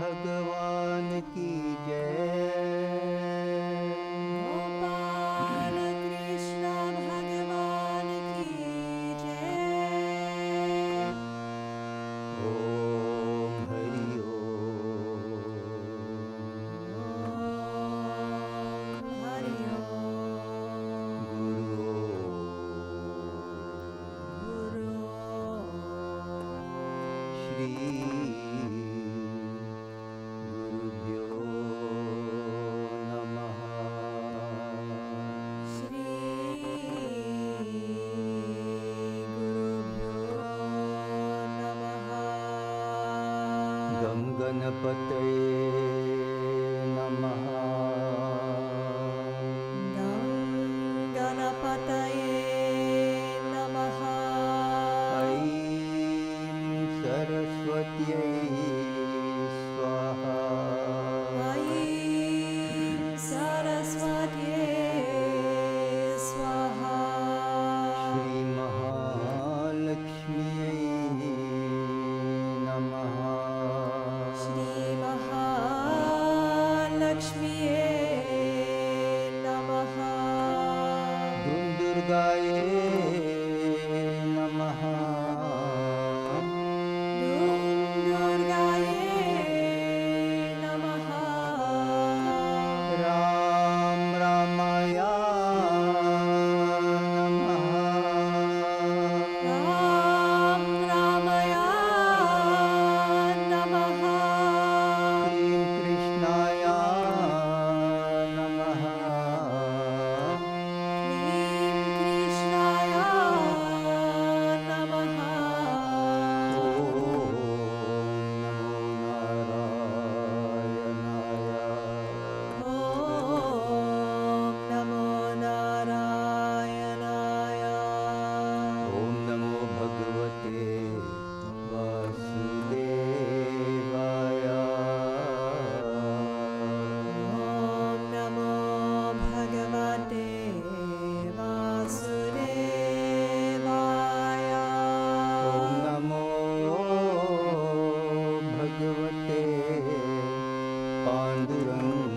भगवान की जय। गोपाल कृष्ण भगवान की जय। ओम हरि ओम। ओम हरि ओम। गुरु गुरु श्री गुरुभ्यो नमः। श्री गुरुभ्यो नमः। गं गणपतये नमः। गं गणपतये नमः। ऐं सरस्वत्यै स्वाहा। ऐं सरस्वत्यै स्वाहा। श्री महालक्ष्म्यै नमः। श्री महालक्ष्म्यै नमः। दुर्गायै नमः। दुर्गायै नमः। राम रामाय नमः। राम रामाय नमः। क्लीं कृष्णाय नमः। क्लीं कृष्णाय नमः। ॐ नमो नारायणाय। ॐ नमो नारायणाय। ॐ नमो भगवते वासुदेवाय। ॐ नमो भगवते वासुदेवाय। ॐ नमो भगवते पाण्डुरङ्गाय।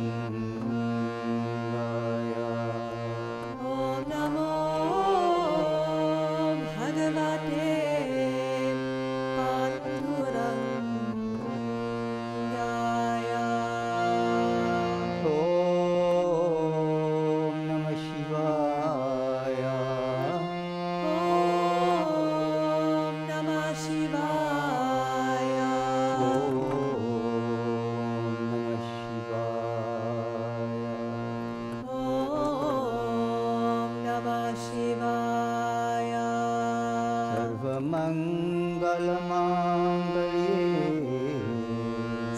ॐ नमो भगवते पाण्डुरङ्गाय। ॐ नमः शिवाय। ॐ नमः शिवाय। ॐ नमः शिवाय। ॐ नमः शिवाय। सर्वमङ्गलमाङ्गल्ये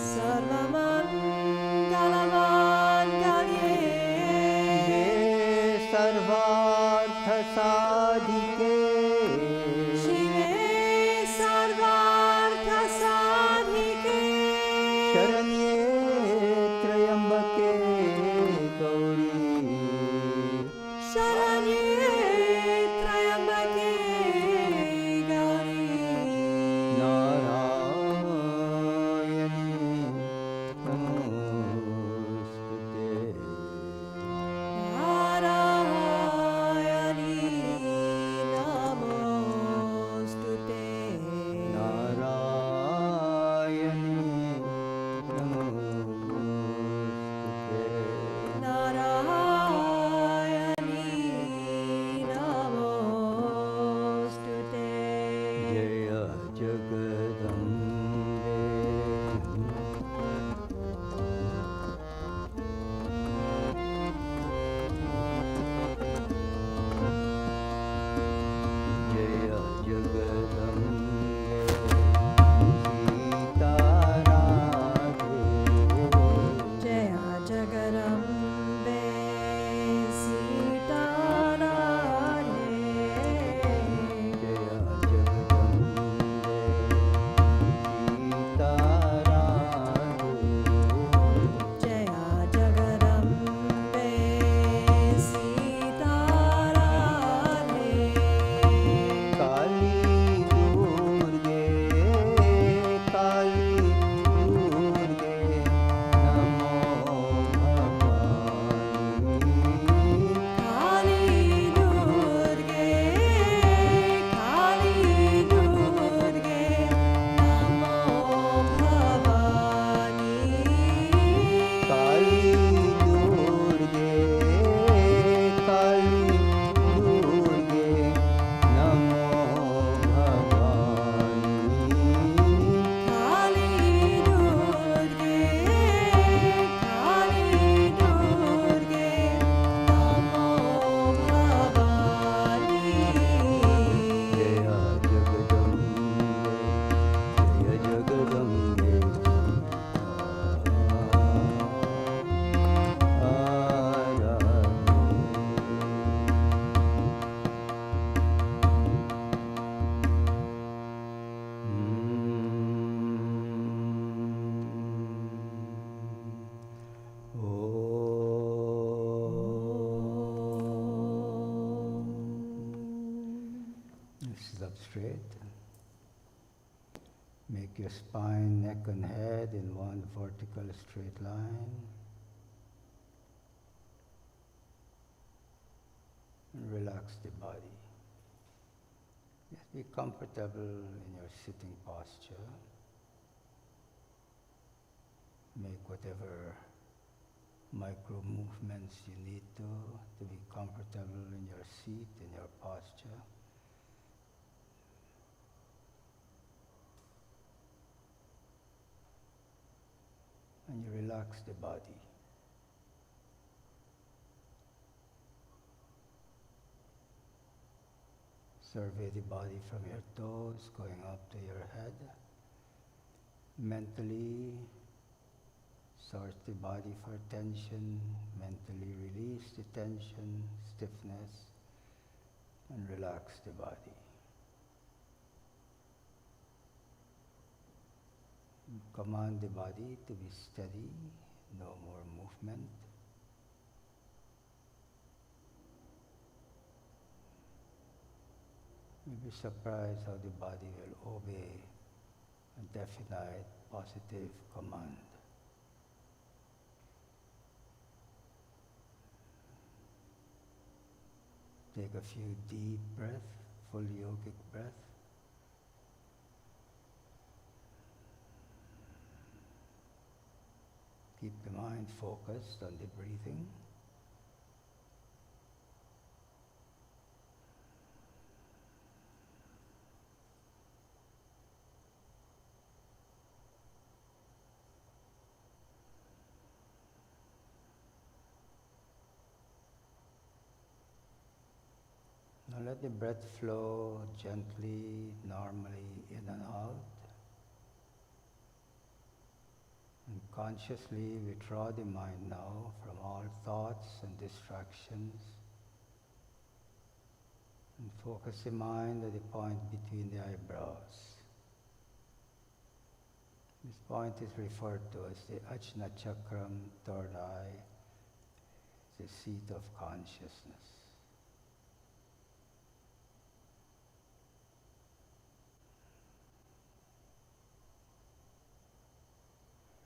सर्वमङ्गलमाङ्गल्ये शिवे सर्वार्थसाधिके शिवे सर्वार्थसाधिके शरण्ये त्र्यम्बके गौरी शरण्ये त्र्यम्बके गौरी नारायणी नमोस्तुते। नारायणी नमोस्तुते। the spine, neck and head in one vertical straight line. And relax the body. Just be comfortable in your sitting posture. Make whatever micro movements you need to be comfortable in your seat, in your posture. And you relax the body. Survey the body from your toes, going up to your head. Mentally sort the body for tension, mentally release the tension, stiffness, and relax the body. Command the body to be steady, no more movement. You'll be surprised how the body will obey a definite, positive command. Take a few deep breaths, full yogic breath. Keep the mind focused on the breathing. Now let the breath flow gently, normally in and out. And consciously withdraw the mind now from all thoughts and distractions. And focus the mind at the point between the eyebrows. This point is referred to as the Ajna Chakram, third eye, the seat of consciousness.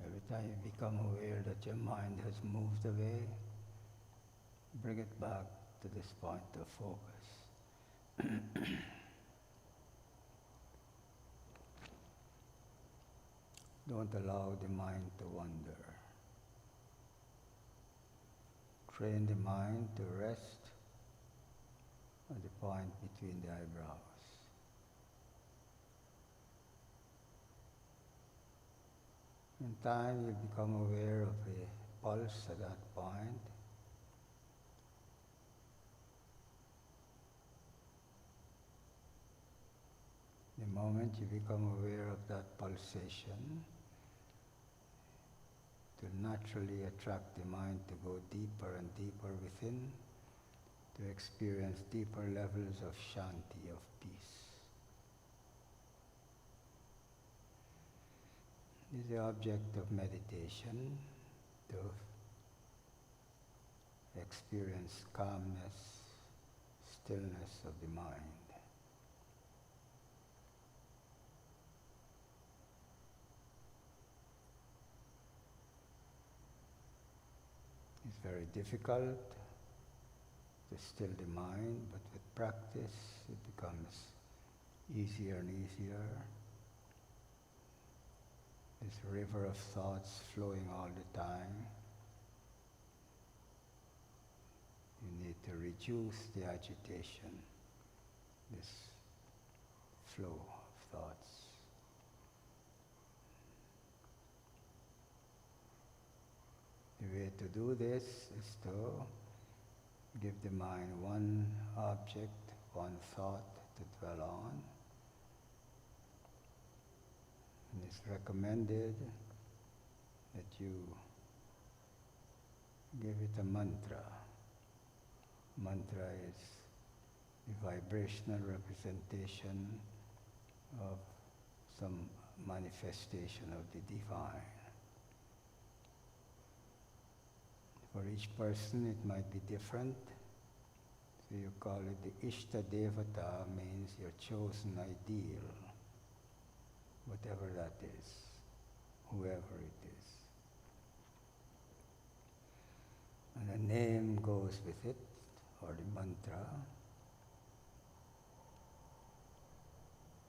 Every time you become aware that your mind has moved away, bring it back to this point of focus. Don't allow the mind to wander. Train the mind to rest at the point between the eyebrows. In time, you become aware of the pulse at that point. The moment you become aware of that pulsation, it will naturally attract the mind to go deeper and deeper within, to experience deeper levels of shanti, of peace. Is the object of meditation to experience calmness, stillness of the mind. It's very difficult to still the mind, but with practice it becomes easier and easier. This river of thoughts flowing all the time. You need to reduce the agitation, this flow of thoughts. The way to do this is to give the mind one object, one thought to dwell on. And it's recommended that you give it a mantra. Mantra is the vibrational representation of some manifestation of the divine. For each person it might be different. So you call it the Ishta Devata, means your chosen ideal. whatever that is, whoever it is. And a name goes with it, or the mantra.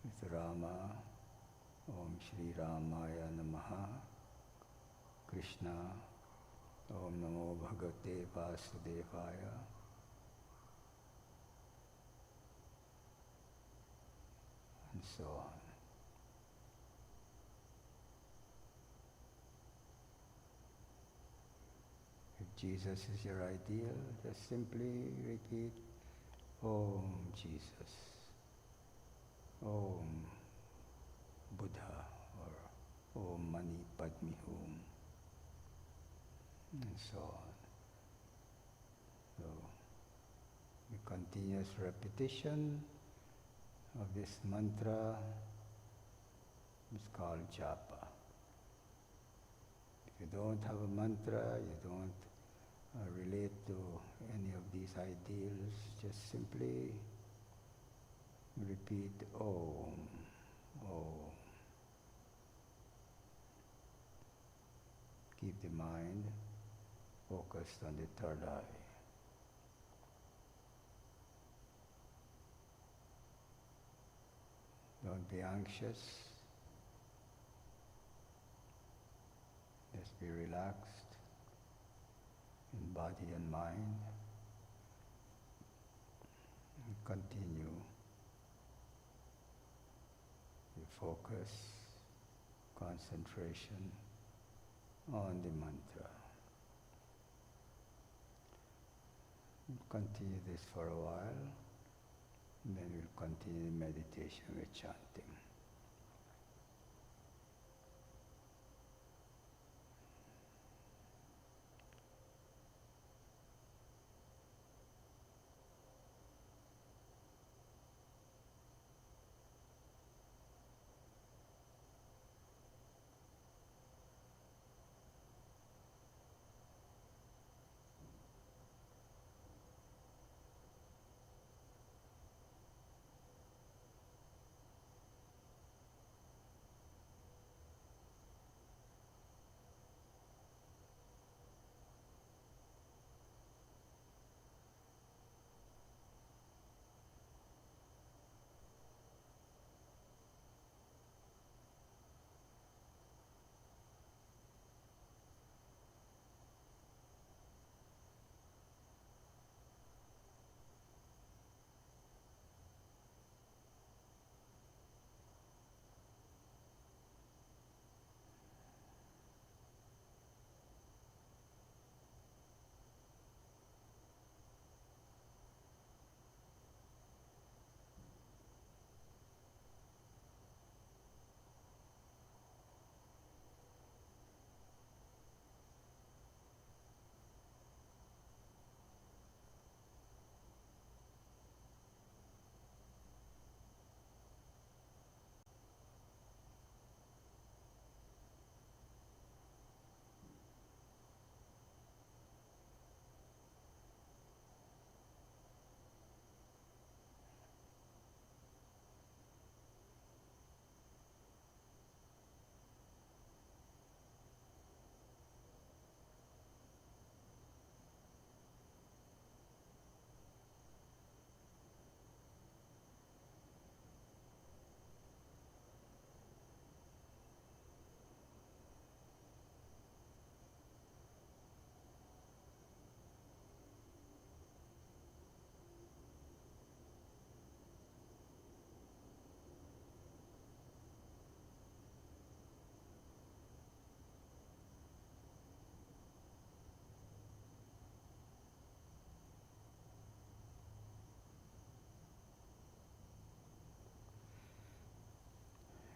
With Rama, Om Shri Ramaya Namaha, Krishna, Om Namo Bhagavate Vasudevaya. And so on. If Jesus is your ideal, just simply repeat Om Jesus, Om Buddha, or Om Mani Padme Hum, and so on. So, the continuous repetition of this mantra is called japa. If you don't have a mantra, you don't relate to any of these ideals, just simply repeat Om, Om. Keep the mind focused on the third eye. Don't be anxious. Just be relaxed in body and mind. And continue your focus, concentration on the mantra. Continue this for a while, and then we'll continue meditation with chanting.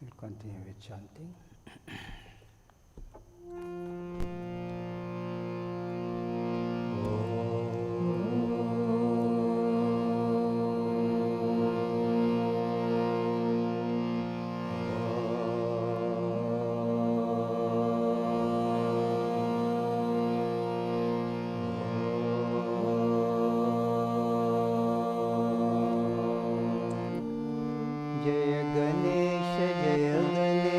We'll continue with chanting. Jaya Ganesha, Jaya Ganesha.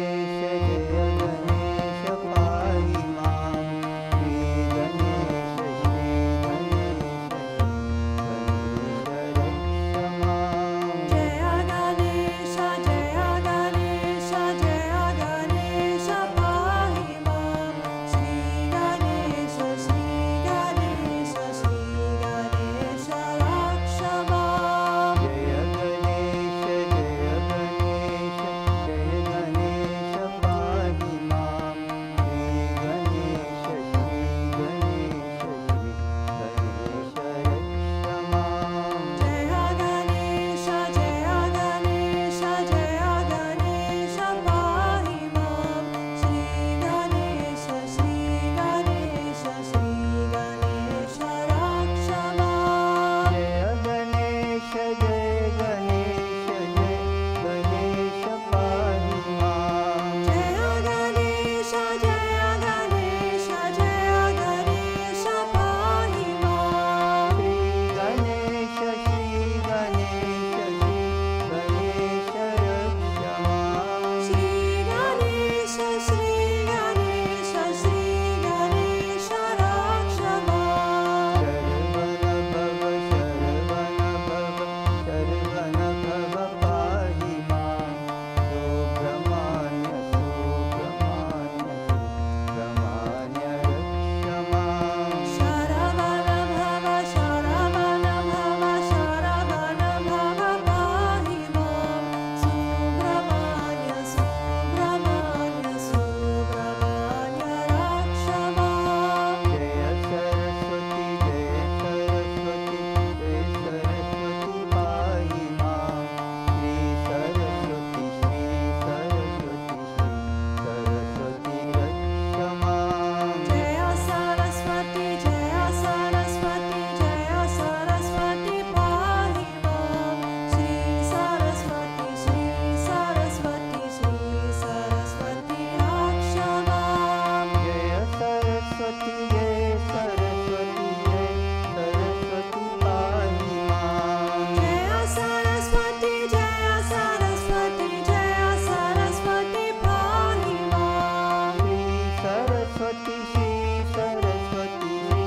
Saraswati Jai, Saraswati Jai, Saraswati Pahi Maan. Jaya Saraswati, Jaya Saraswati, Jaya Saraswati Pahi Maan. Shri Saraswati, Shri Saraswati, Shri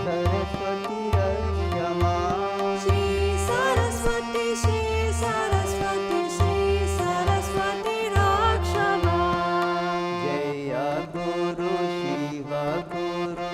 Saraswati Rajyamaan. Shri Saraswati, Shri Saraswati, Shri Saraswati Rakshamaan. Jaya Guru Shiva Guru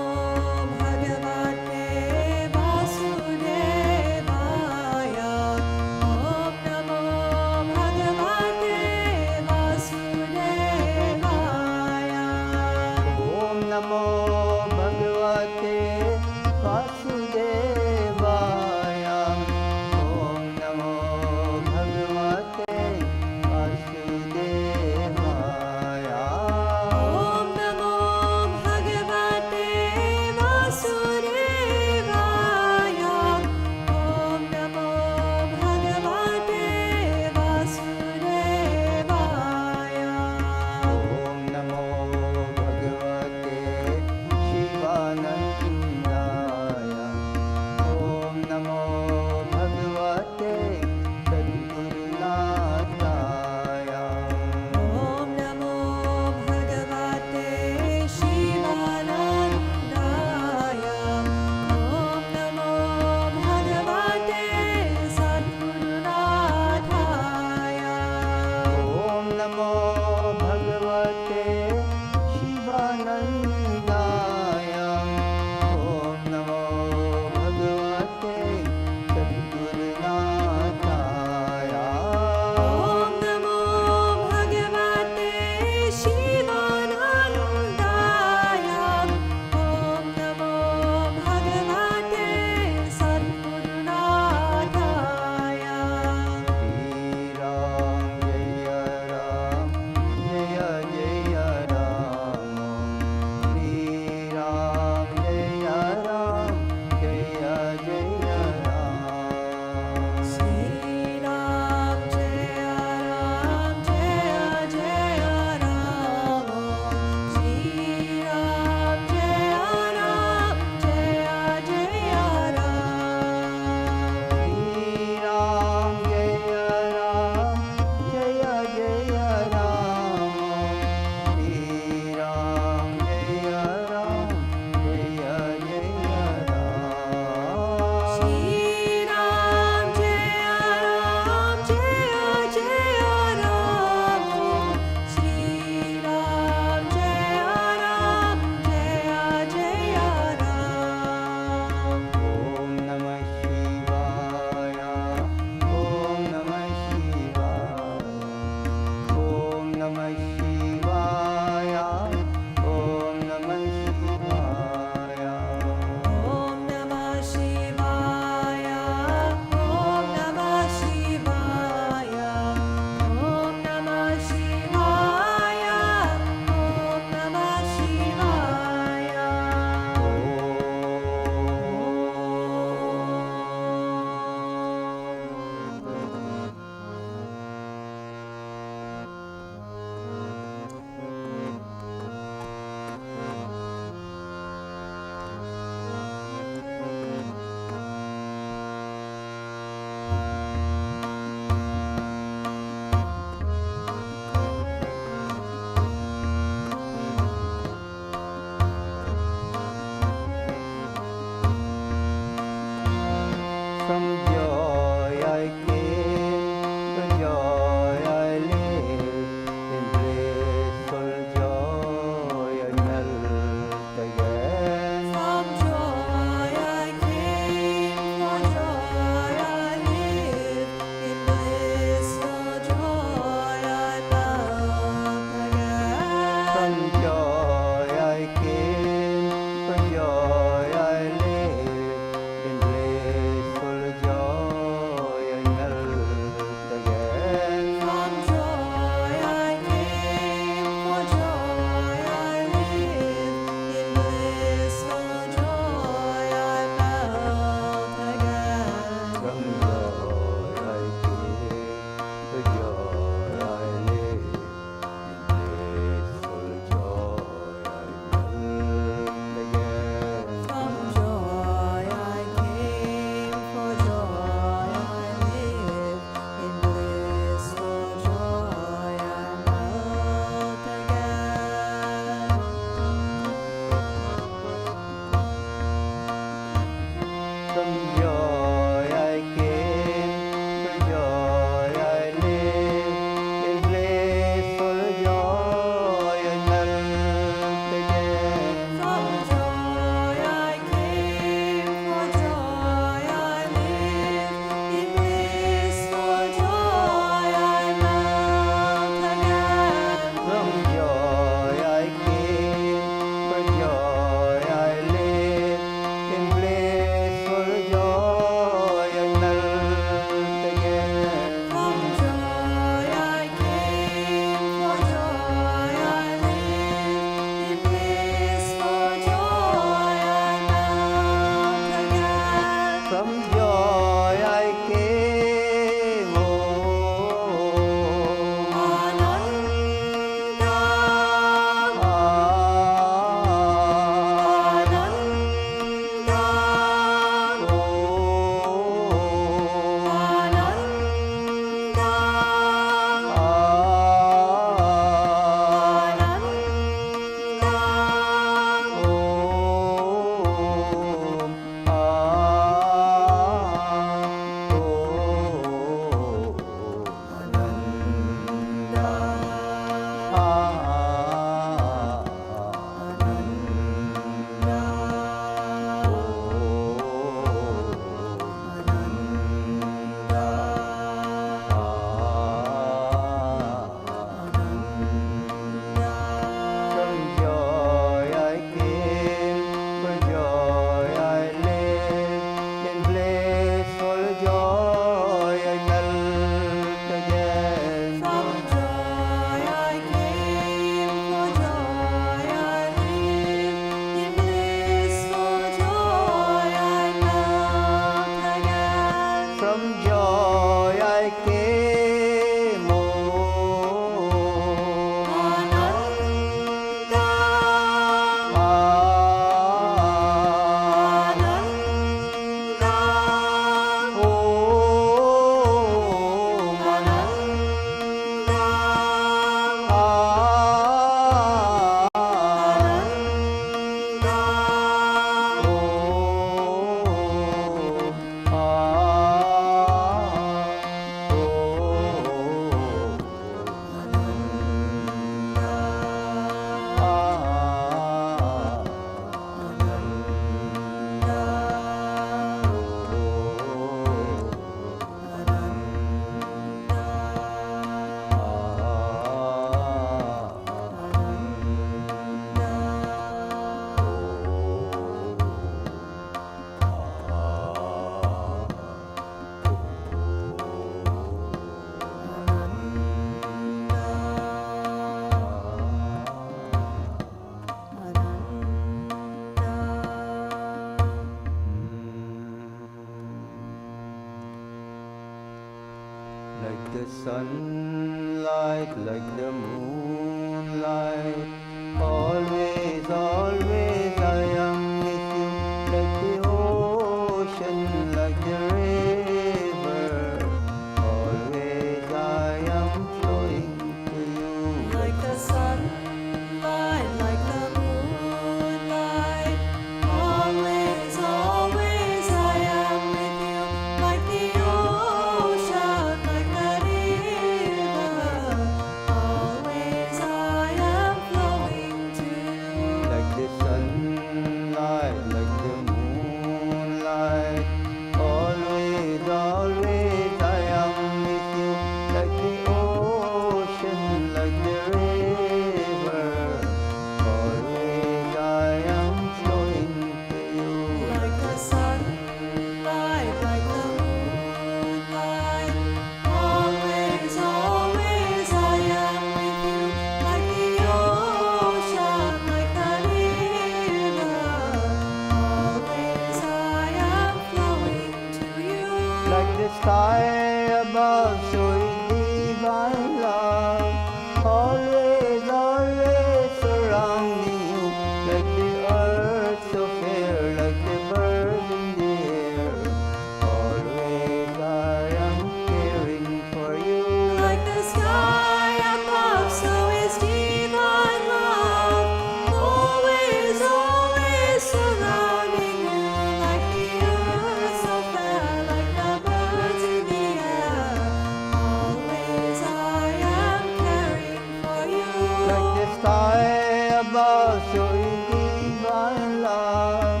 also in divine love,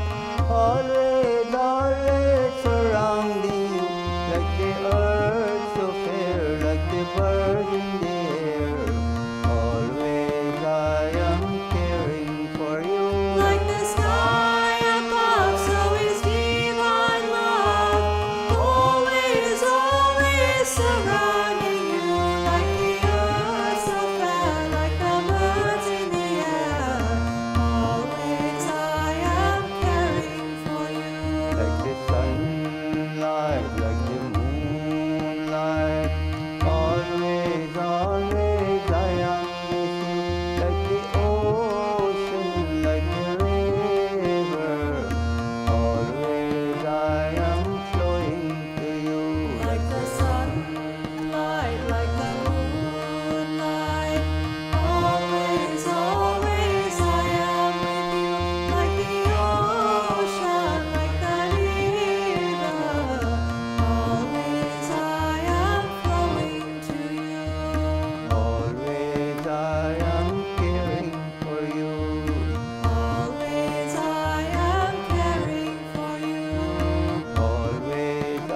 always, always surrounding you, like the earth so fair, like the bird in the air. Always I am caring for you. Like the sky above, so is divine love, always, always surrounding you. Like the earth so fair, like the birds in the air, always I am caring for you. Like the sunlight, like the moonlight, always, always I am with you. Like the ocean, like the river, always I am flowing to you. Like the sunlight, like the moonlight, always, always I am with you. Like the ocean, like the river, always I am flowing to you. Always I am caring for you. Always I am caring for you. Always I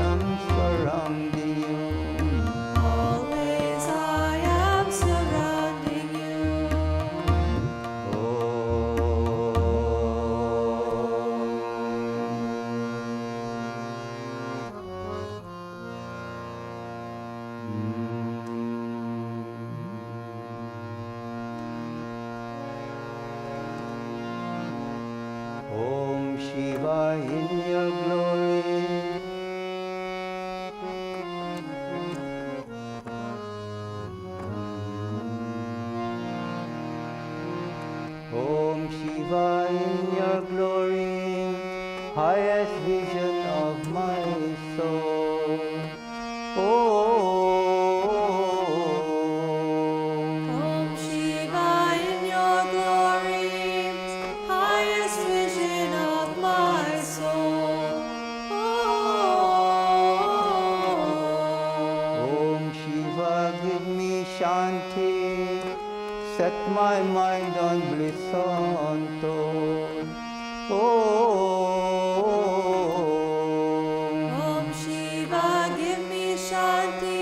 am surrounding you. Always I am surrounding you. Om Shiva in your glory. Om Shiva in your glory, highest vision of my soul. Om Shiva in your glory, highest vision of my soul. Om Shiva, give me Shanti, set my mind on bliss untold. Om Shiva, give me Shanti,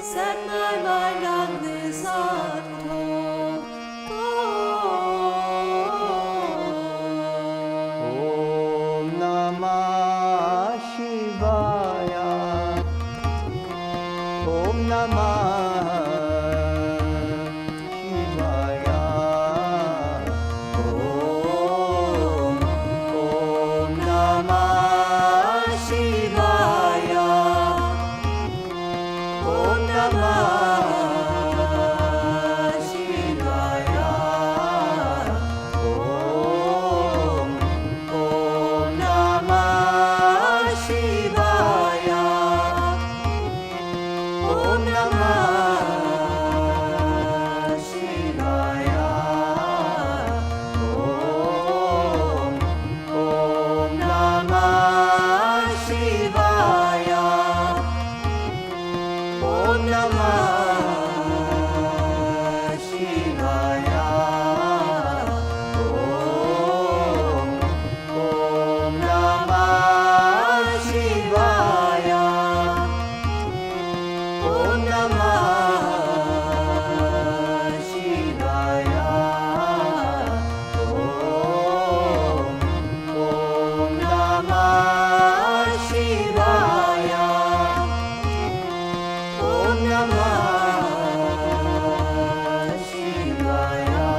set my mind on this untold. Om Namah Shivaya. Om Namah Shivaya. Om Namah Shivaya. Om Namah Shivaya. Om Namah Shivaya. Om Namah Shivaya. Om Namah Shivaya. Om Namah Shivaya. Om Namah Shivaya. Om Namah Shivaya. Om Namah Shivaya. Om Namah Shivaya.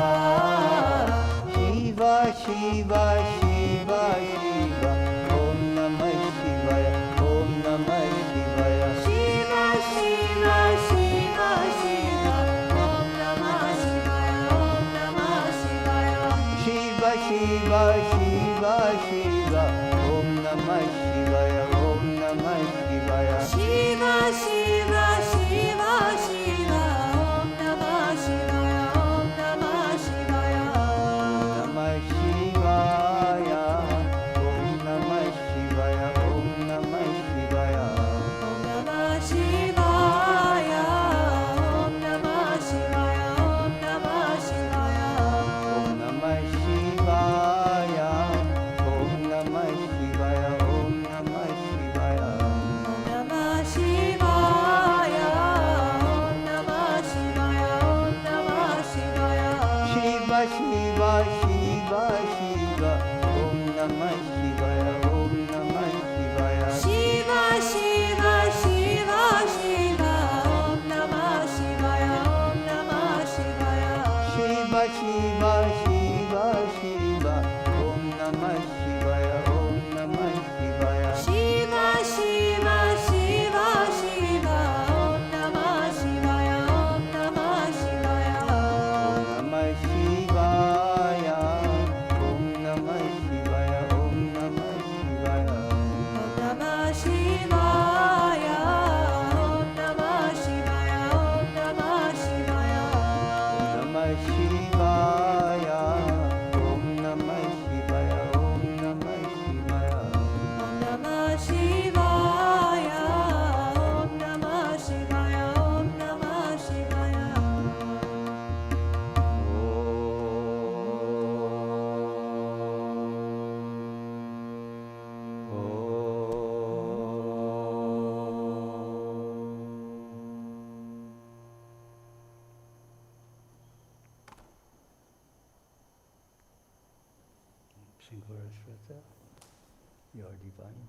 Shiva, Shiva, Shiva, Shiva. Om Namah Shivaya. Om Namah Shivaya. Shiva, Shiva, Shiva, Shiva. Om Namah Shivaya. Om Namah Shivaya. Shiva, Shiva, Shiva, Shiva. Om Namah Shivaya. Om Namah Shivaya. Shiva, Shiva, Shiva, Shiva. Om Namah Shivaya. Om Namah Shivaya. Namah Shivaya. Om Namah Shivaya. Om Namah Shivaya. Om Namah Shivaya. Om Namah Shivaya. Om Namah Shivaya. Om Shiva Shiva Shiva Shiva Om Namah Shivaya Om Namah Shivaya Shiva Shiva Shiva Shiva Om Namah Shivaya Om Namah Shivaya Shiva Shiva Shiva Shiva Om Namah Shivaya Om Namah Shivaya Shiva Shiva Shiva Shiva Om Namah Shivaya Om Namah Shivaya Namah Shivaya Om Namah Shivaya Om Namah Shivaya Om Namah Shivaya Om Namah Shivaya Om Namah Shivaya Namah Shivaya Om Namah Shivaya Om Namah Shivaya Om Namah Shivaya Om Namah Shivaya Om Namah Shivaya Shivaya You are divine.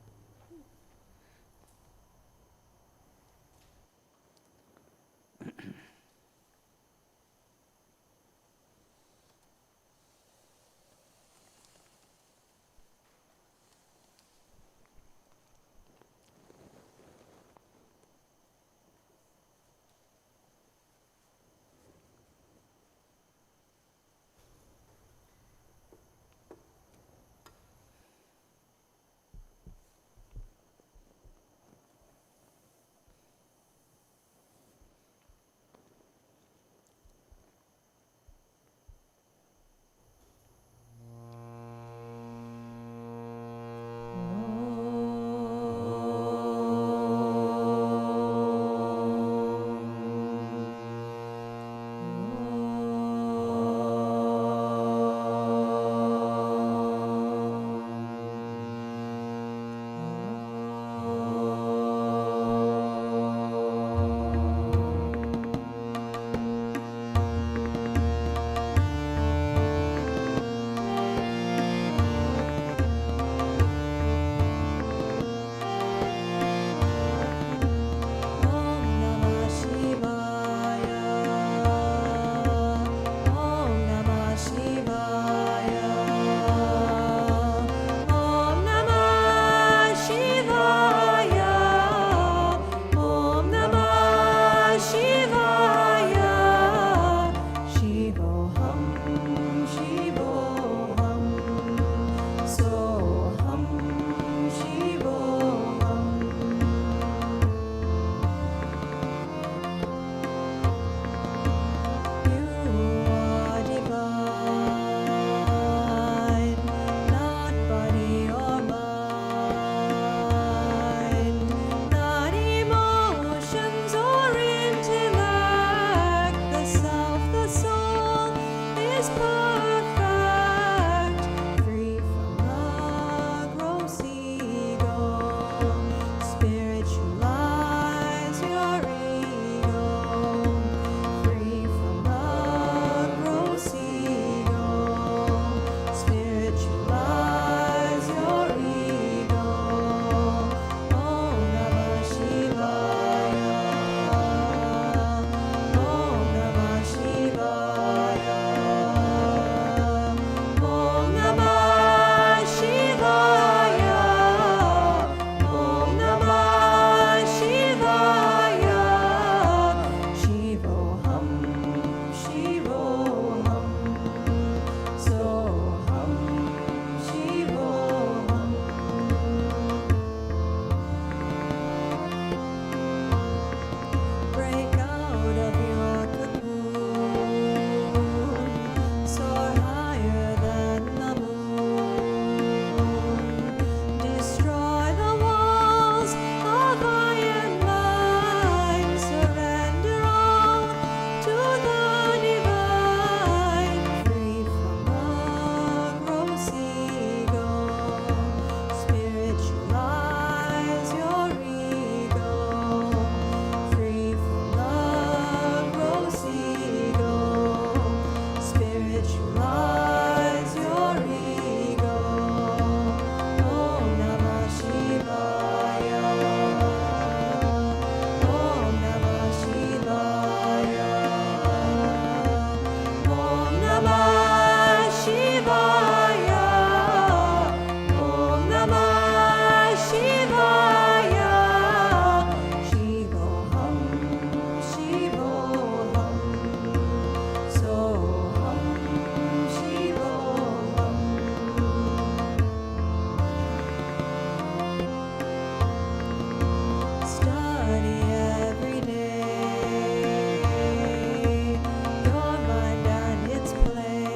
Spiritualize your ego. Om Namah Shivaya. Om Namah Shivaya. Om Namah Shivaya. Om Namah Shivaya. Shivoham, Shivoham. Soham, Shivoham. Study every day, your mind and its play.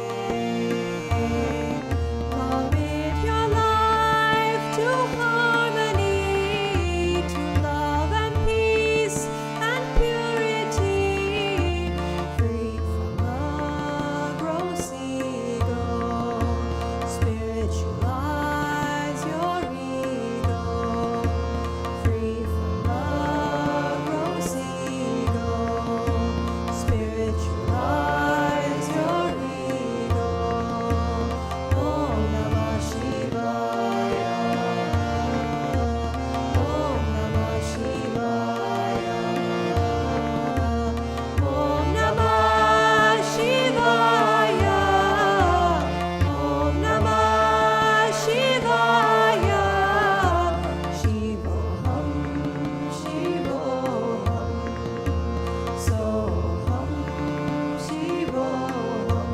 Commit your life to harmony, to love and peace and purity, free from the gross ego. Spiritualize your ego, free from the gross ego. Spiritualize your ego. Om Namah Shivaya. Om Namah Shivaya. Om Namah Shivaya. Om Namah Shivaya. Shivoham, Shivoham. Soham, Shivoham.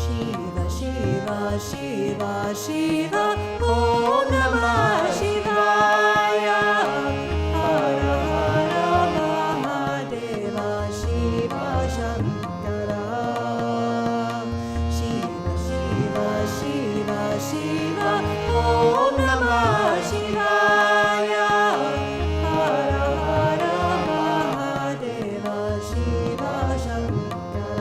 Shiva, Shiva, Shiva, Shiva, Om Namah Shivaya. Hara Hara Mahadeva, Shiva Shankara. Shiva, Shiva, Shiva, Shiva, Om Namah Shivaya. Hara Hara Mahadeva, Shiva Shankara.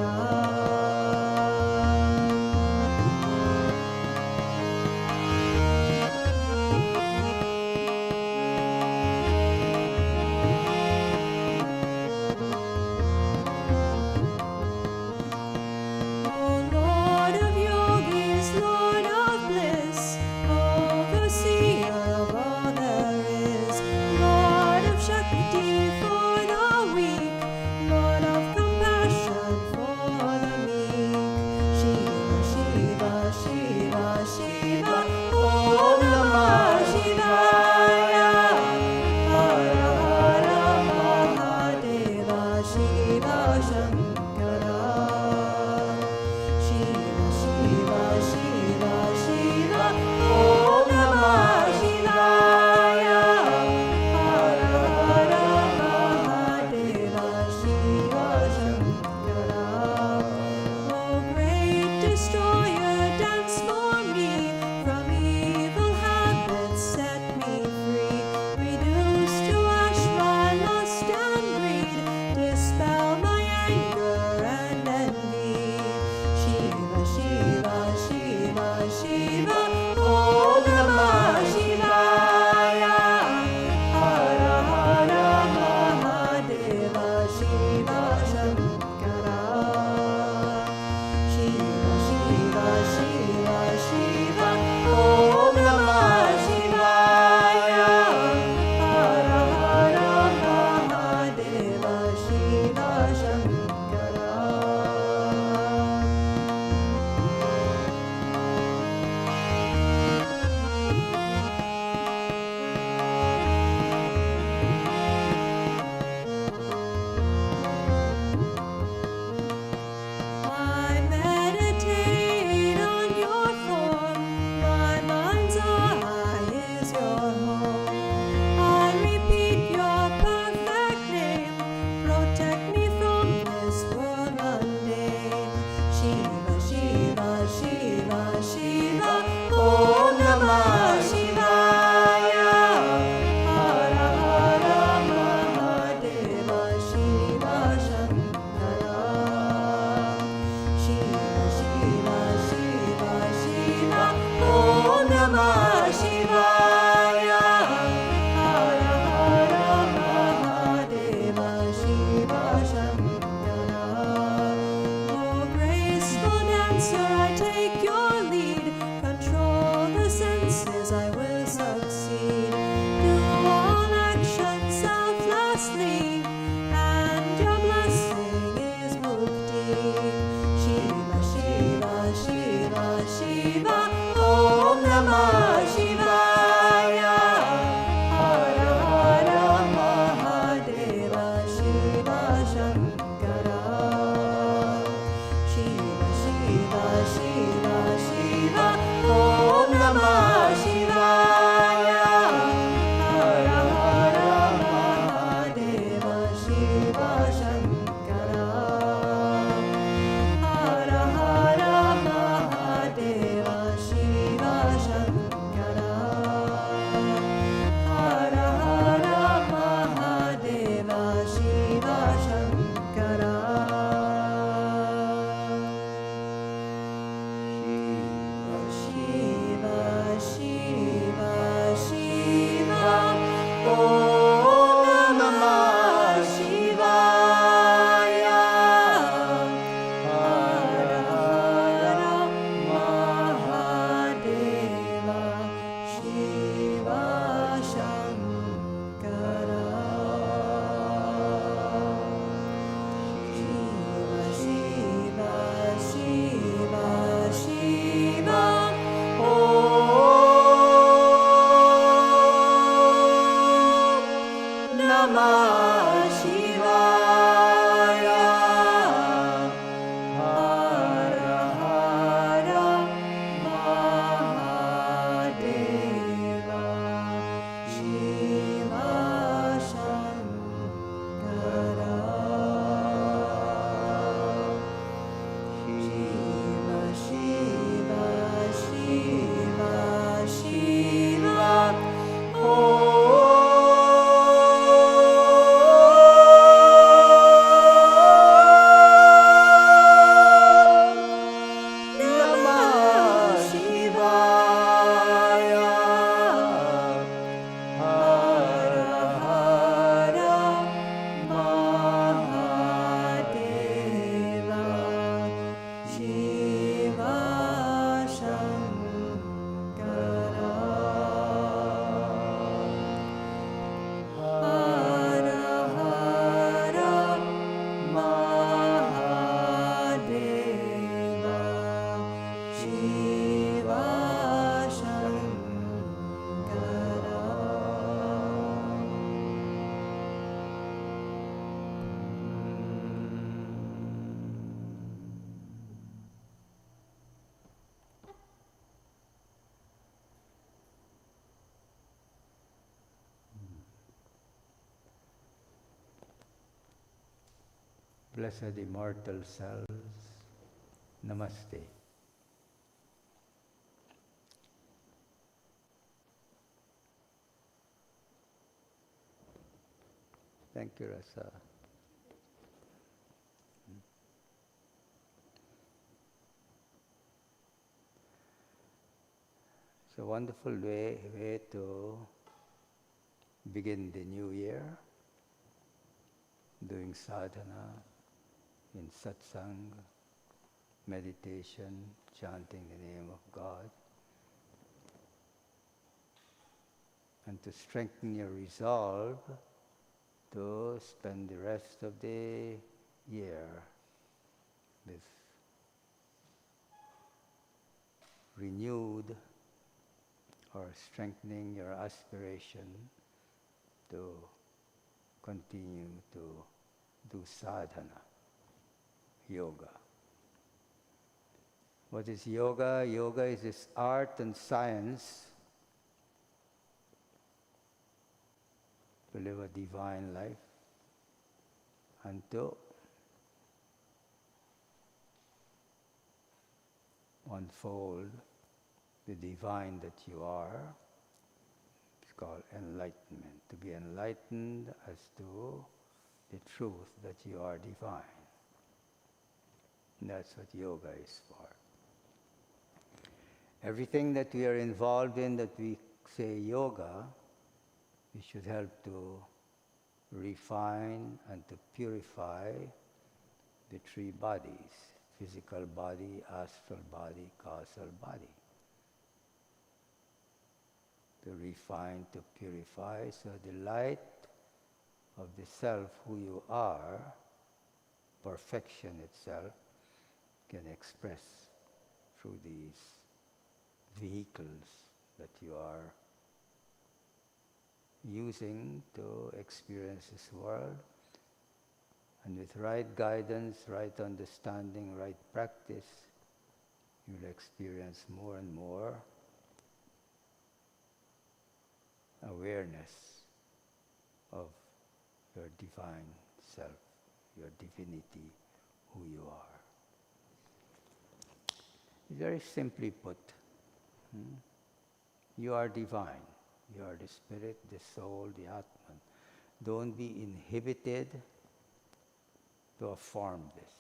Namah Shivaya. Hara Hara Mahadeva. Shiva Shankara. Shiva Shiva Shiva Shiva. Namah Shivaya. Hara Hara Mahadeva. Shiva Shankara. Hara Hara Mahadeva. Shiva Shankara. Blessed immortal selves, Namaste. Thank you, Rasa. It's a wonderful way to begin the new year, doing sadhana, in satsang, meditation, chanting the name of God, and to strengthen your resolve to spend the rest of the year with renewed or strengthening your aspiration to continue to do sadhana, yoga. What is yoga? Yoga is this art and science to live a divine life and to unfold the divine that you are. It's called enlightenment. To be enlightened as to the truth that you are divine. And that's what yoga is for. Everything that we are involved in that we say yoga, we should help to refine and to purify the three bodies: physical body, astral body, causal body. To refine, to purify, so the light of the self, who you are, perfection itself, can express through these vehicles that you are using to experience this world. And with right guidance, right understanding, right practice, you'll experience more and more awareness of your divine self, your divinity, who you are. Very simply put, you are divine. You are the spirit, the soul, the Atman. Don't be inhibited to affirm this.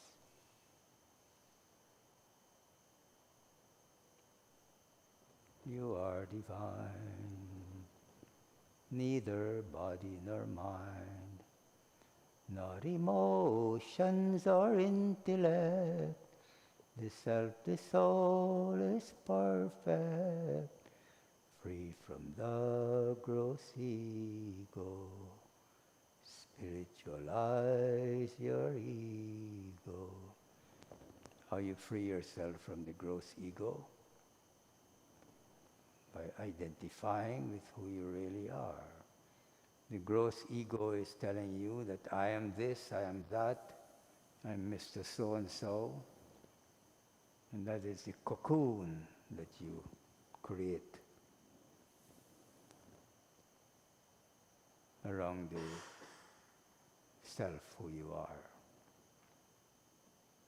You are divine, neither body nor mind, not emotions or intellect. The self, the soul is perfect, free from the gross ego. Spiritualize your ego. How you free yourself from the gross ego? By identifying with who you really are. The gross ego is telling you that I am this, I am that, I'm Mr. So-and-so. And that is the cocoon that you create around the self who you are.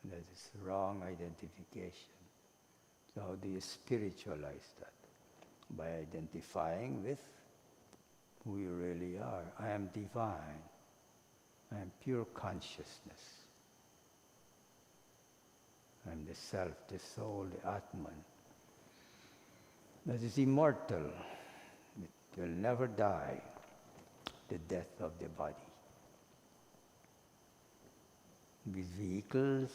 And that is wrong identification. So how do you spiritualize that? By identifying with who you really are. I am divine. I am pure consciousness. I am the self, the soul, the Atman. That is immortal. It will never die. The death of the body. With vehicles,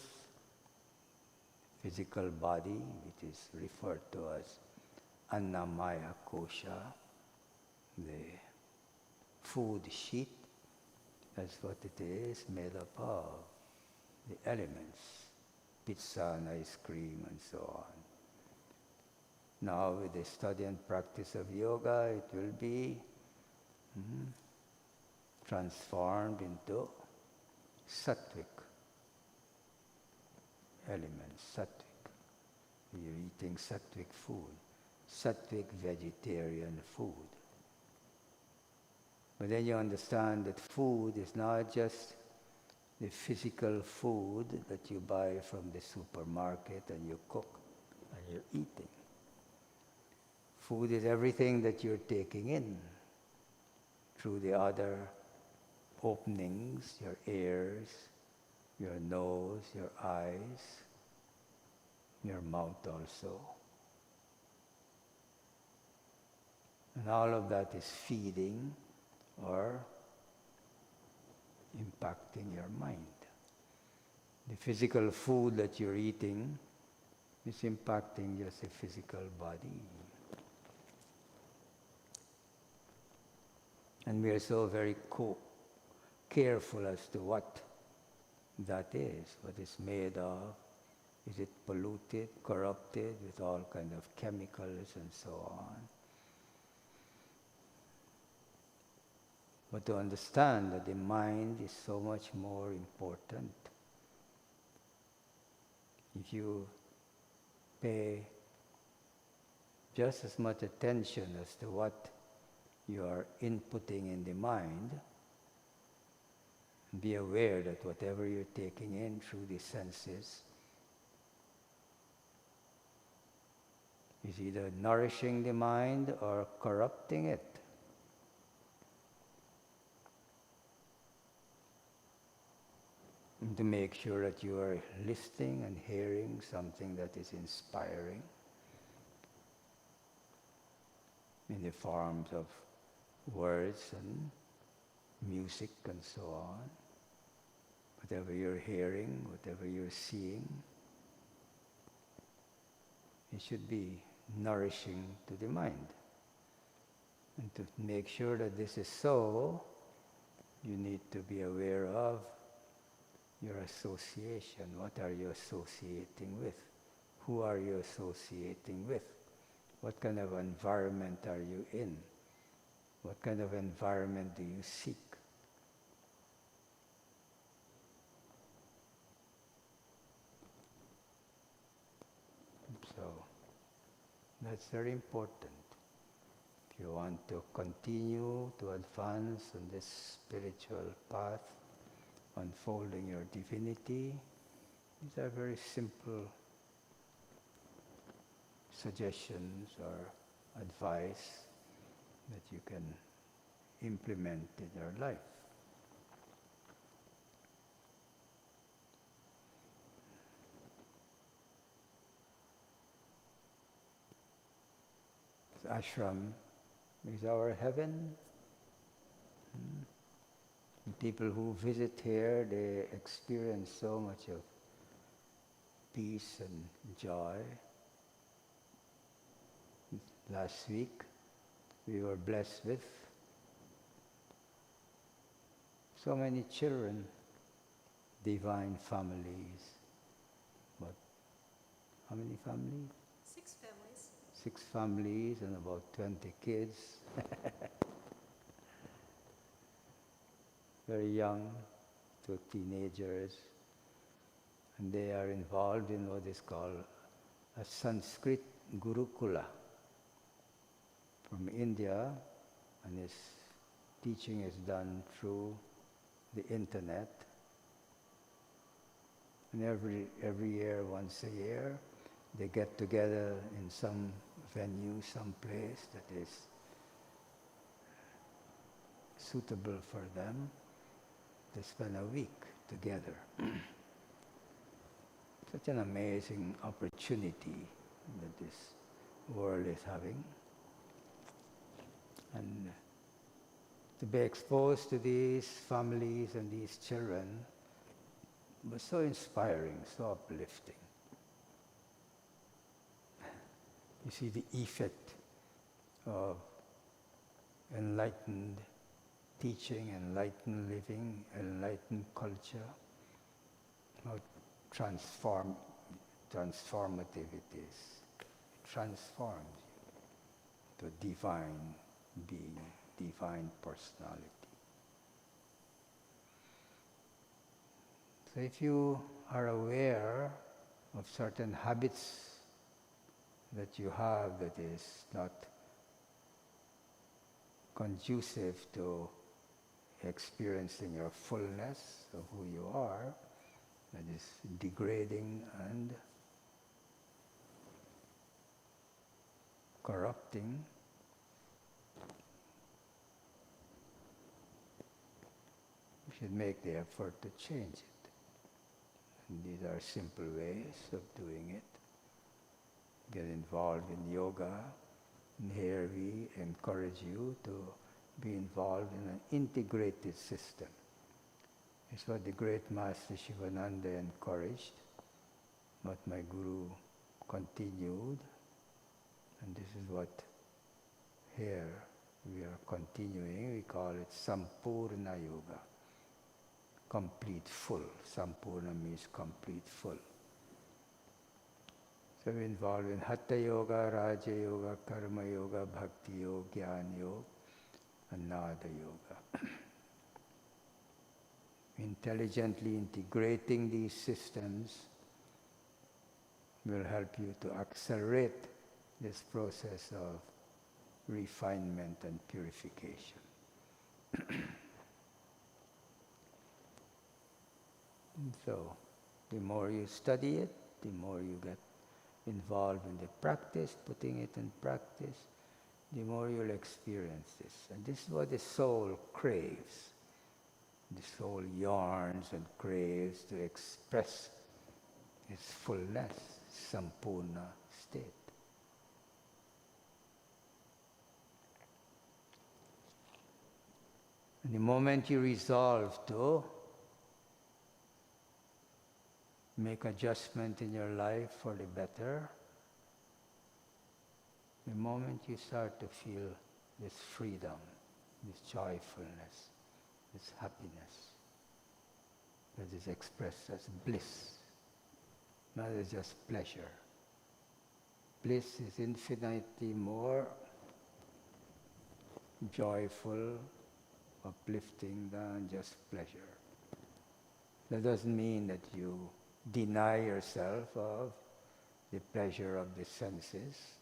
physical body, which is referred to as Annamaya Kosha, the food sheet, that's what it is, made up of the elements, pizza and ice cream and so on. Now with the study and practice of yoga, it will be transformed into sattvic elements, sattvic. You're eating sattvic food, sattvic vegetarian food. But then you understand that food is not just the physical food that you buy from the supermarket and you cook and you're eating. Food is everything that you're taking in through the other openings, your ears, your nose, your eyes, your mouth also. And all of that is feeding or impacting your mind. The physical food that you're eating is impacting just the physical body. And we are so very careful as to what that is, what it's made of. Is it polluted, corrupted with all kind of chemicals and so on? But to understand that the mind is so much more important. If you pay just as much attention as to what you are inputting in the mind, be aware that whatever you're taking in through the senses is either nourishing the mind or corrupting it. And to make sure that you are listening and hearing something that is inspiring in the forms of words and music and so on. Whatever you're hearing, whatever you're seeing, it should be nourishing to the mind. And to make sure that this is so, you need to be aware of your association. What are you associating with? Who are you associating with? What kind of environment are you in? What kind of environment do you seek? So, that's very important. If you want to continue to advance on this spiritual path, unfolding your divinity, these are very simple suggestions or advice that you can implement in your life. Ashram is our heaven. People who visit here, they experience so much of peace and joy. Last week, we were blessed with so many children, divine families. But how many families? 6 families. 6 families and about 20 kids. very young to teenagers, and they are involved in what is called a Sanskrit Gurukula from India, and his teaching is done through the internet. And every year, once a year, they get together in some venue, some place that is suitable for them to spend a week together. Such an amazing opportunity that this world is having. And to be exposed to these families and these children was so inspiring, so uplifting. You see the effect of enlightened teaching, enlightened living, enlightened culture, how transformative it is. It transforms you to divine being, divine personality. So if you are aware of certain habits that you have that is not conducive to experiencing your fullness of who you are, that is degrading and corrupting, you should make the effort to change it. And these are simple ways of doing it. Get involved in yoga, and here we encourage you to be involved in an integrated system. It's what the great Master Shivananda encouraged, what my Guru continued, and this is what here we are continuing. We call it Sampoorna Yoga, complete full. Sampoorna means complete full. So we're involved in Hatha Yoga, Raja Yoga, Karma Yoga, Bhakti Yoga, Jnana Yoga, and Nada Yoga. Intelligently integrating these systems will help you to accelerate this process of refinement and purification. So, the more you study it, the more you get involved in the practice, putting it in practice, the more you'll experience this. And this is what the soul craves. The soul yearns and craves to express its fullness, Sampoorna state. And the moment you resolve to make adjustment in your life for the better, the moment you start to feel this freedom, this joyfulness, this happiness that is expressed as bliss, not as just pleasure. Bliss is infinitely more joyful, uplifting than just pleasure. That doesn't mean that you deny yourself of the pleasure of the senses,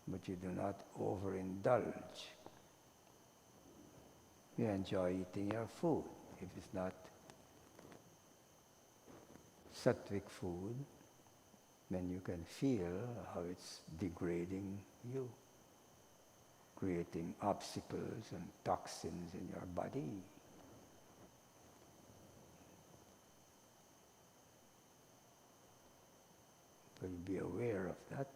but you do not overindulge. You enjoy eating your food. If it's not sattvic food, then you can feel how it's degrading you, creating obstacles and toxins in your body. So you be aware of that.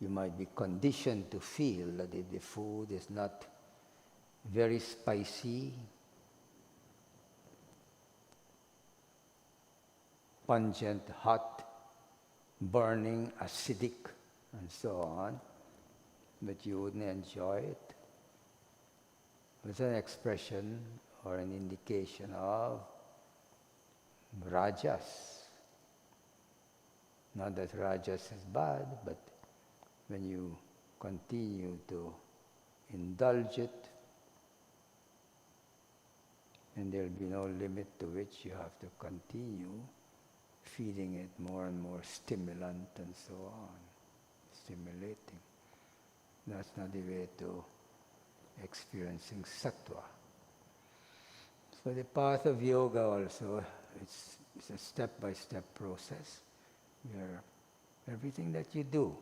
You might be conditioned to feel that if the food is not very spicy, pungent, hot, burning, acidic, and so on, but you wouldn't enjoy it. It's an expression or an indication of rajas. Not that rajas is bad, but when you continue to indulge it, and there'll be no limit to which you have to continue feeding it more and more stimulant and so on, stimulating. That's not the way to experiencing sattva. So the path of yoga also, it's a step-by-step process where everything that you do,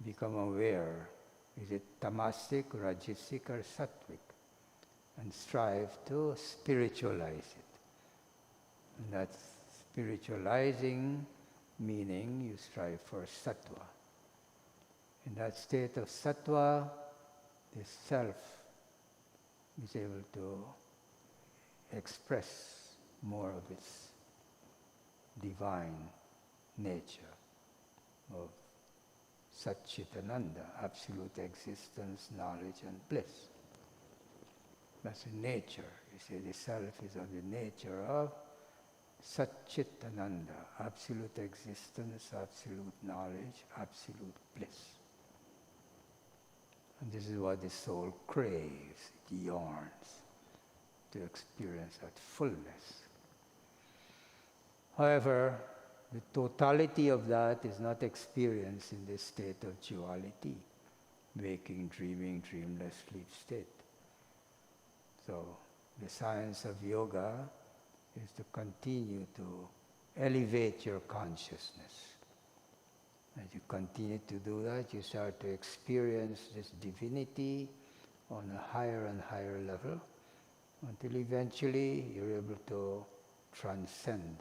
become aware, is it tamasic, rajasic or sattvic, and strive to spiritualize it. And that's spiritualizing, meaning you strive for sattva. In that state of sattva, the self is able to express more of its divine nature of Satchitananda, absolute existence, knowledge and bliss. That's the nature. You see, the self is of the nature of Satchitananda, absolute existence, absolute knowledge, absolute bliss. And this is what the soul craves, it yearns to experience that fullness. However, the totality of that is not experienced in this state of duality, waking, dreaming, dreamless sleep state. So the science of yoga is to continue to elevate your consciousness. As you continue to do that, you start to experience this divinity on a higher and higher level, until eventually you're able to transcend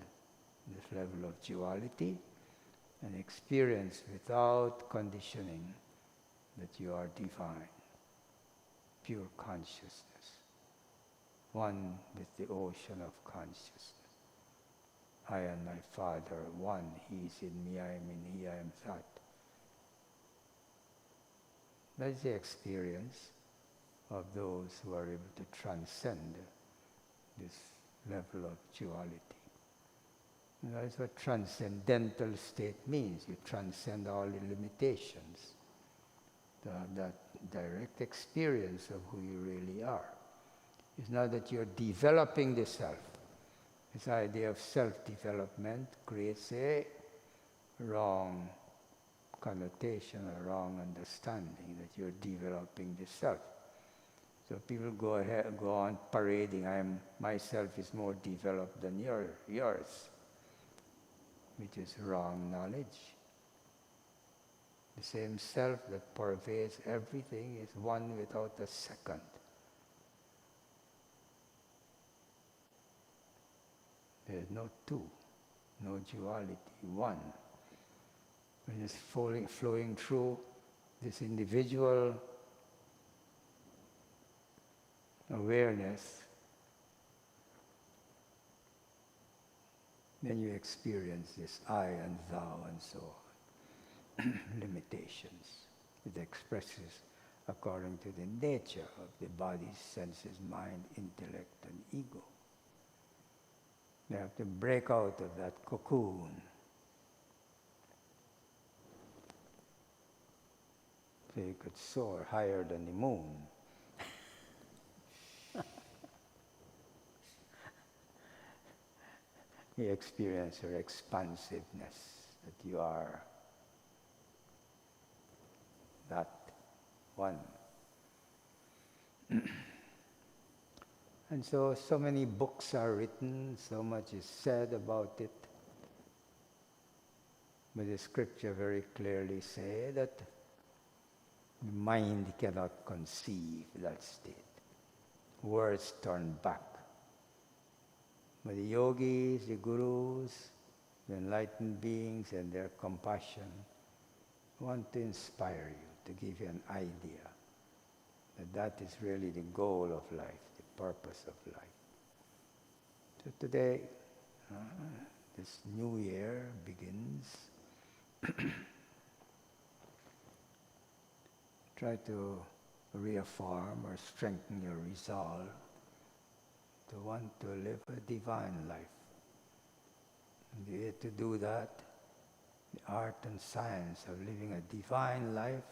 this level of duality and experience without conditioning that you are divine, pure consciousness, one with the ocean of consciousness. I and my Father, one. He is in me, I am in He, I am that. That is the experience of those who are able to transcend this level of duality. And that is what transcendental state means. You transcend all the limitations to have that direct experience of who you really are. It's not that you're developing the self. This idea of self-development creates a wrong connotation, a wrong understanding that you're developing the self. So people go on parading, myself is more developed than yours, which is wrong knowledge. The same self that pervades everything is one without a second. There is no two, no duality, one. When it's flowing through this individual awareness, then you experience this I and thou and so on, limitations. It expresses according to the nature of the body, senses, mind, intellect and ego. They have to break out of that cocoon. So you could soar higher than the moon. You experience your expansiveness, that you are that one. And so many books are written, so much is said about it. But the scripture very clearly says that the mind cannot conceive that state. Words turn back. But the yogis, the gurus, the enlightened beings and their compassion want to inspire you, to give you an idea that that is really the goal of life, the purpose of life. So today, this new year begins. Try to reaffirm or strengthen your resolve to want to live a divine life. And the way to do that, the art and science of living a divine life,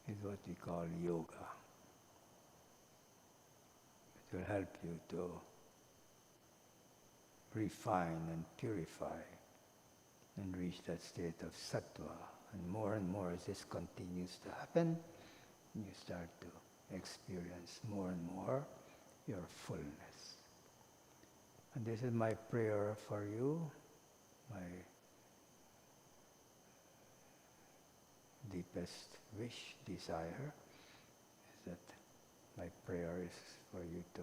is what we call yoga. will help you to refine and purify and reach that state of sattva. And more as this continues to happen, you start to experience more and more your fullness. And this is my prayer for you, my deepest wish, desire, is that my prayer is for you to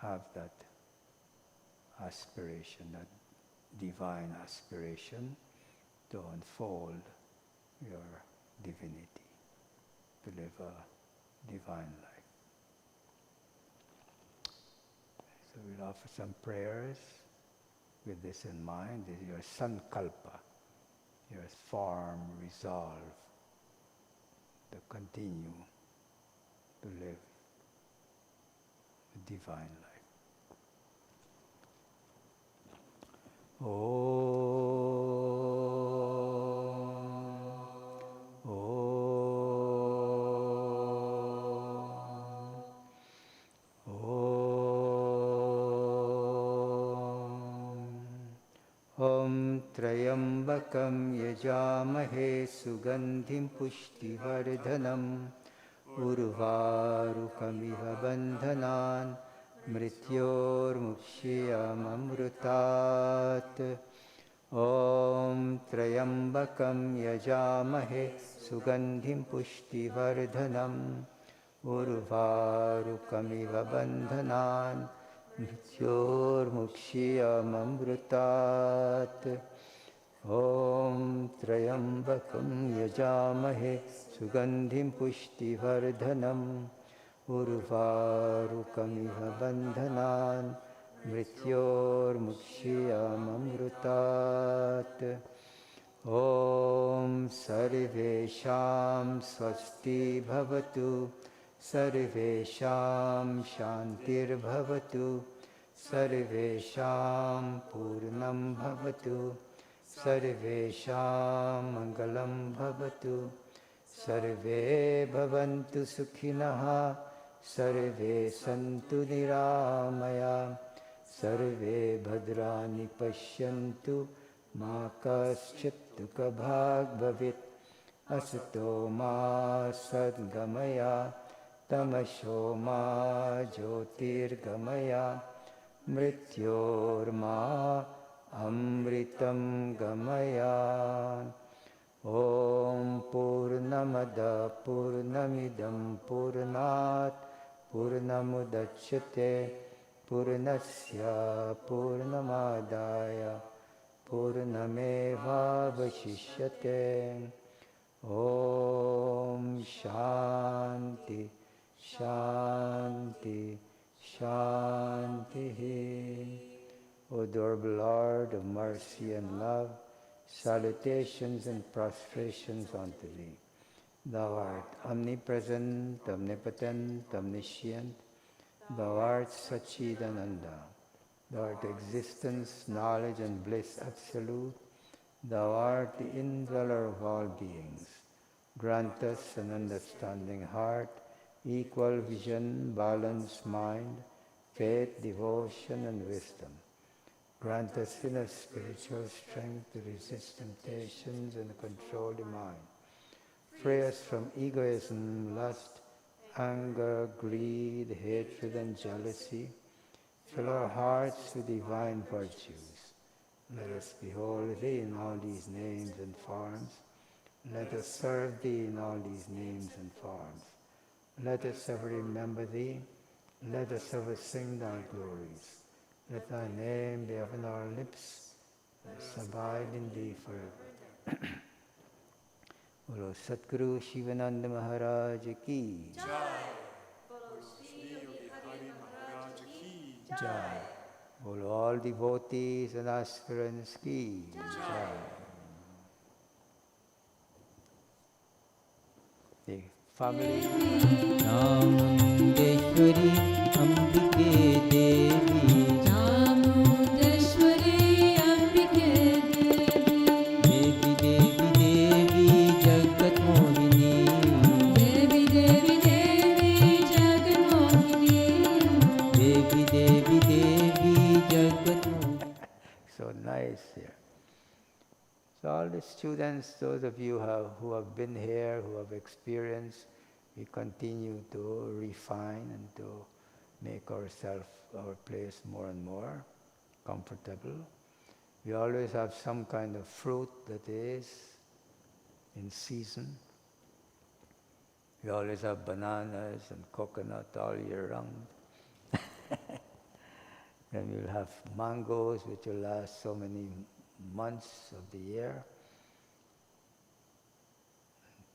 have that aspiration, that divine aspiration to unfold your divinity, to live a divine life. So we'll offer some prayers with this in mind. This is your sankalpa, your firm resolve to continue to live a divine life. Trayambakam yajamahe sugandhim pushtivardhanam urvarukamiva bandhanan mrityormukshiyamamrutat. Om Trayambakam yajamahe sugandhim pushtivardhanam urvarukamiva bandhanan mrityormukshiyamamrutat. Om Trayambakam yajamahe sugandhim pushtivardhanam urvarukamiva bandhanan mrityormukshiyamamrutat. Om Sarvesham Swasti Bhavatu Sarvesham Shantir Bhavatu Sarvesham Purnam Bhavatu Sarvesham Mangalam Bhavatu Sarve Bhavantu Sukhinaha Sarve Santu Niramaya Sarve Bhadrani Pashyantu Ma Kaschit Dukha Bhag Bhavit Asato Ma Sadgamaya Tamasho Ma Jyotirgamaya Mrityorma Amritam Gamaya. Om Purnamada Purnamidam Purnat Purnamudachyate Purnasya Purnamadaya Purnameva Vashishyate. Om Shanti Shanti Shanti. O adorable Lord of mercy and love, salutations and prostrations unto Thee. Thou art omnipresent, omnipotent, omniscient. Thou art Satchidananda. Thou art existence, knowledge and bliss absolute. Thou art the indweller of all beings. Grant us an understanding heart, equal vision, balanced mind, faith, devotion and wisdom. Grant us inner spiritual strength to resist temptations and control the mind. Free us from egoism, lust, anger, greed, hatred and jealousy. Fill our hearts with divine virtues. Let us behold Thee in all these names and forms. Let us serve Thee in all these names and forms. Let us ever remember Thee. Let us ever sing Thy glories. Let Thy name be ever on our lips. Let us abide in Thee forever. Bolo Satguru Shivananda Maharaj ki Jai. Bolo Shri Yogi Hari Maharaj ki Jai. Bolo all devotees and aspirants ki Jai. The family. Chamundeshwari Ambike Devi. Chamundeshwari Ambike Devi. Devi Devi Devi Jagat Mohini. Devi Devi Devi Jagat Mohini. here. So all the students, those of you who have been here, who have experienced, we continue to refine and to make our place more and more comfortable. We always have some kind of fruit that is in season. We always have bananas and coconut all year round. Then we'll have mangoes, which will last so many months of the year.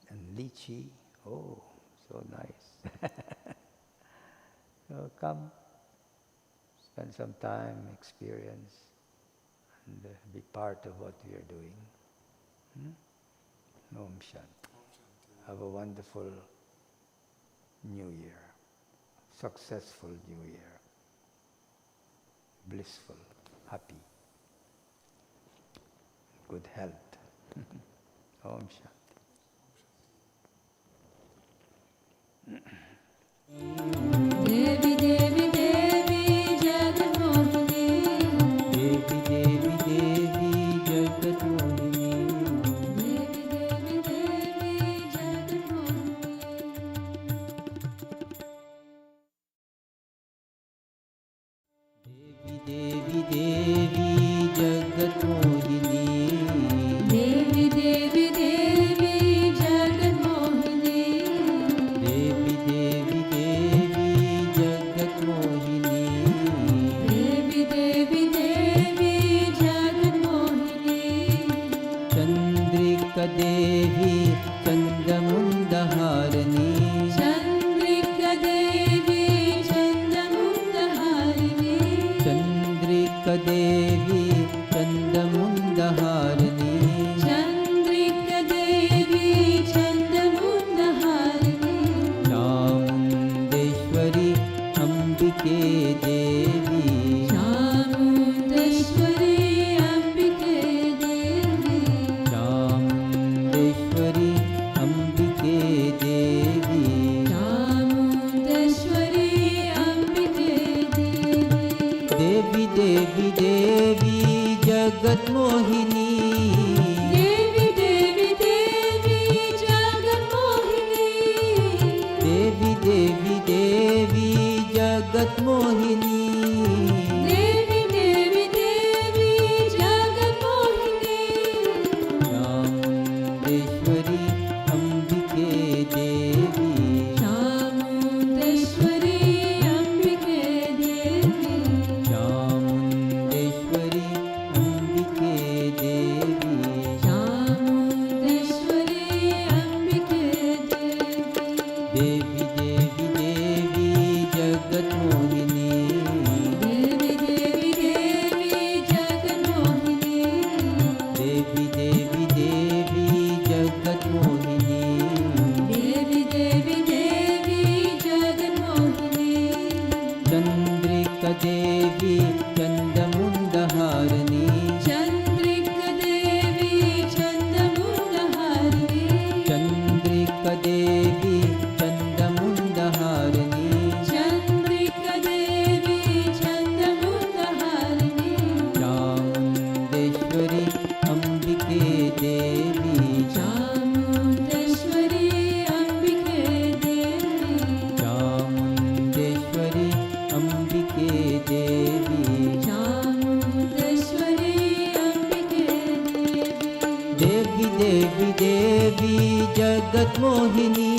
And lychee, oh, so nice. So come, spend some time, experience, and be part of what we are doing. Om Shanti. Have a wonderful New Year, successful New Year, blissful, happy, good health. Om Shanti. Devi Devi Devi Jagat Mohini, Devi Devi Devi Jagat Mohini, Devi Devi Devi Jagat Mohini, Devi Devi Jagat Mohini, Devi Devi Devi Jagat Mohini, Devi Devi Devi Jagat Mohini, Devi Devi Devi Jagat Mohini, Chandrika Devi Chandamundaharani, Chandrika Devi Chandamundaharini, Chandrika Devi Chandamundaharani, Chandrika Devi Chandamundaharini, Chamundeshwari Ambike Devi, Chamundeshwari Ambike Devi, Chamundeshwari Ambike Devi, Chamundeshwari Ambike Devi, Devi Devi Devi Jagat Mohini, Devi Devi Devi Jagat Mohini, Devi Devi Devi Jagat Mohini, Devi Devi Devi Jagat Mohini, Chamundeshwari Ambike Devi, Chamundeshwari Ambike Devi, Chamundeshwari Ambike Devi, Chamundeshwari Ambike Devi, Devi Devi Devi Jagat Mohini, Devi Devi Devi Jagat Mohini, Devi Devi Devi Jagat Mohini, Devi Devi Devi Jagat Mohini, Chandrika Devi Chandamundaharani, Chandrika Devi Chandamundaharini, Chandrika Devi Chandamundaharani, Chandrika Devi Chandamundaharini, Chamundeshwari Ambike Devi, Chamundeshwari Ambike Devi, Chamundeshwari Ambike Devi, Chamundeshwari Ambike Devi, Devi Devi Devi Jagat Mohini,